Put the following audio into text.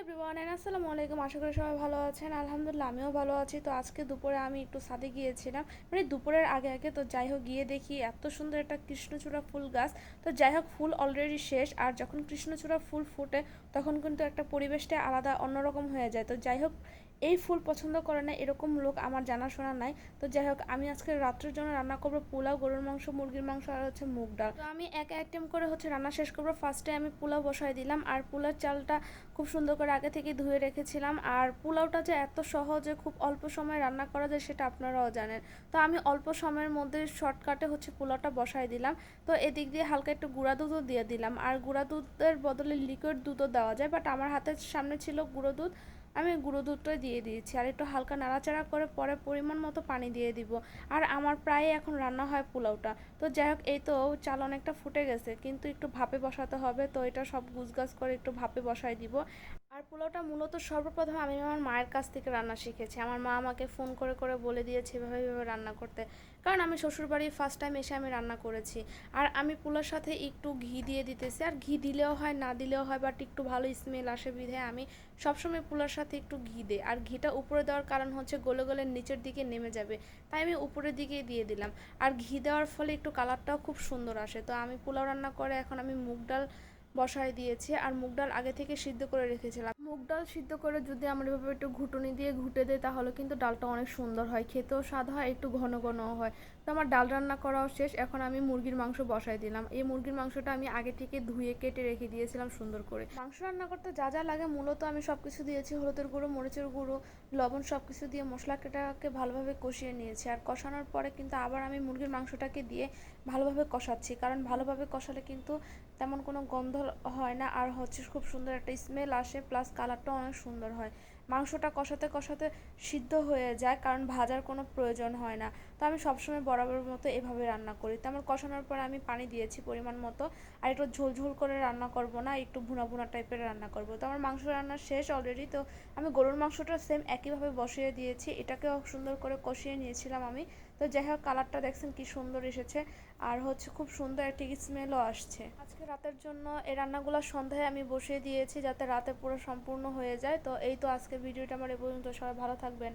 Everyone and আসসালামু আলাইকুম। আশা করি সবাই ভালো আছেন। আলহামদুলিল্লাহ আমিও ভালো আছি। তো আজকে দুপুরে আমি একটু ছাদে গিয়েছিলাম, মানে দুপুরের আগে আগে। তো যাই হোক, গিয়ে দেখি এত সুন্দর একটা কৃষ্ণচূড়া ফুল গাছ। তো যাই হোক, ফুল অলরেডি শেষ, আর যখন কৃষ্ণচূড়া ফুল ফুটে তখন কিন্তু একটা পরিবেশটা আলাদা অন্যরকম হয়ে যায়। তো যাই হোক, এই ফুল পছন্দ করে না এরকম লোক আমার জানাশোনা নাই। তো যাই হোক, আমি আজকে রাত্রের জন্য রান্না করবো পোলাও, গরুর মাংস, মুরগির মাংস আর হচ্ছে মুগ ডাল। তো আমি এক আইটেম করে হচ্ছে রান্না শেষ করবো। ফার্স্টে আমি পোলাও বসাই দিলাম, আর পোলার চালটা খুব সুন্দর করে আগে থেকে ধুয়ে রেখেছিলাম। আর পোলাওটা যে এত সহজে খুব অল্প সময় রান্না করা যায় সেটা আপনারাও জানেন। তো আমি অল্প সময়ের মধ্যে শর্টকাটে হচ্ছে পোলাওটা বসাই দিলাম। তো এদিক দিয়ে হালকা একটু গুঁড়া দুধও দিয়ে দিলাম, আর গুঁড়া দুধের বদলে লিকুইড দুধও দেওয়া যায়, বাট আমার হাতের সামনে ছিল গুঁড়ো দুধ, আমি গুঁড়ো দুধটাই দিয়ে দিয়েছি। আর একটু হালকা নাড়াচাড়া করে পরে পরিমাণ মতো পানি দিয়ে দিব। আর আমার প্রায় এখন রান্না হয় পোলাওটা। তো যাই হোক, এই তো চাল অনেকটা ফুটে গেছে, কিন্তু একটু ভাপে বসাতে হবে। তো এটা সব গুছগাছ করে একটু ভাপে বসাই দিব। আর পোলাওটা মূলত সর্বপ্রথম আমি আমার মায়ের কাছ থেকে রান্না শিখেছি। আমার মা আমাকে ফোন করে করে বলে দিয়েছে এভাবে এভাবে রান্না করতে, কারণ আমি শ্বশুরবাড়ি ফার্স্ট টাইম এসে আমি রান্না করেছি। আর আমি পোলার সাথে একটু ঘি দিয়ে দিতেছি, আর ঘি দিলেও হয় না দিলেও হয়, বাট একটু ভালো স্মেল আসে বিধে আমি সবসময় পোলার সাথে একটু ঘি দিই। আর ঘিটা উপরে দেওয়ার কারণ হচ্ছে গলে গলে নিচের দিকে নেমে যাবে, তাই আমি উপরের দিকেই দিয়ে দিলাম। আর ঘি দেওয়ার ফলে একটু কালারটাও খুব সুন্দর আসে। তো আমি পোলাও রান্না করে এখন আমি মুগ ডাল বসায় দিয়েছি। আর মুগ ডাল আগে থেকে সিদ্ধ করে রেখেছিলাম। মুগ ডাল সিদ্ধ করে যদি আমরা এভাবে একটু ঘুটুনি দিয়ে ঘুটে দেয় তাহলে কিন্তু ডালটা অনেক সুন্দর হয়, খেতেও স্বাদ হয়, একটু ঘন ঘনও হয়। তো আমার ডাল রান্না করাও শেষ, এখন আমি মুরগির মাংস বসাই দিলাম। এই মুরগির মাংসটা আমি আগে থেকে ধুয়ে কেটে রেখে দিয়েছিলাম সুন্দর করে। মাংস রান্না করতে যা যা লাগে মূলত আমি সব কিছু দিয়েছি, হলুদের গুঁড়ো, মরিচের গুঁড়ো, লবণ, সব কিছু দিয়ে মশলাটাকে ভালোভাবে কষিয়ে নিয়েছি। আর কষানোর পরে কিন্তু আবার আমি মুরগির মাংসটাকে দিয়ে ভালোভাবে কষাচ্ছি, কারণ ভালোভাবে কষালে কিন্তু তেমন কোনো গন্ধ হয় না, আর হচ্ছে খুব সুন্দর একটা স্মেল আসে, প্লাস কালারটাও অনেক সুন্দর হয়। মাংসটা কষাতে কষাতে সিদ্ধ হয়ে যায়, কারণ ভাজার কোনো প্রয়োজন হয় না। তো আমি সবসময় বরাবর মতো এভাবে রান্না করি। তো আমার কষানোর পরে আমি পানি দিয়েছি পরিমাণ মতো। আর একটু ঝোল ঝোল করে রান্না করব না, একটু ভুনা ভুনা টাইপের রান্না করব। তো আমার মাংস রান্না শেষ অলরেডি। তো আমি গরুর মাংসটা সেম একইভাবে বসিয়ে দিয়েছি, এটাকেও সুন্দর করে কষিয়ে নিয়েছিলাম আমি। তো যাই হোক, কালারটা দেখছেন কি সুন্দর এসেছে, আর হচ্ছে খুব সুন্দর একটা স্মেলও আসছে। আজকে রাতের জন্য এই রান্নাগুলো সন্ধ্যায় আমি বসিয়ে দিয়েছি, যাতে রাতে পুরো সম্পূর্ণ হয়ে যায়। তো এই তো আজকে ভিডিওটা আমার এ পর্যন্ত। সবাই ভালো থাকবেন।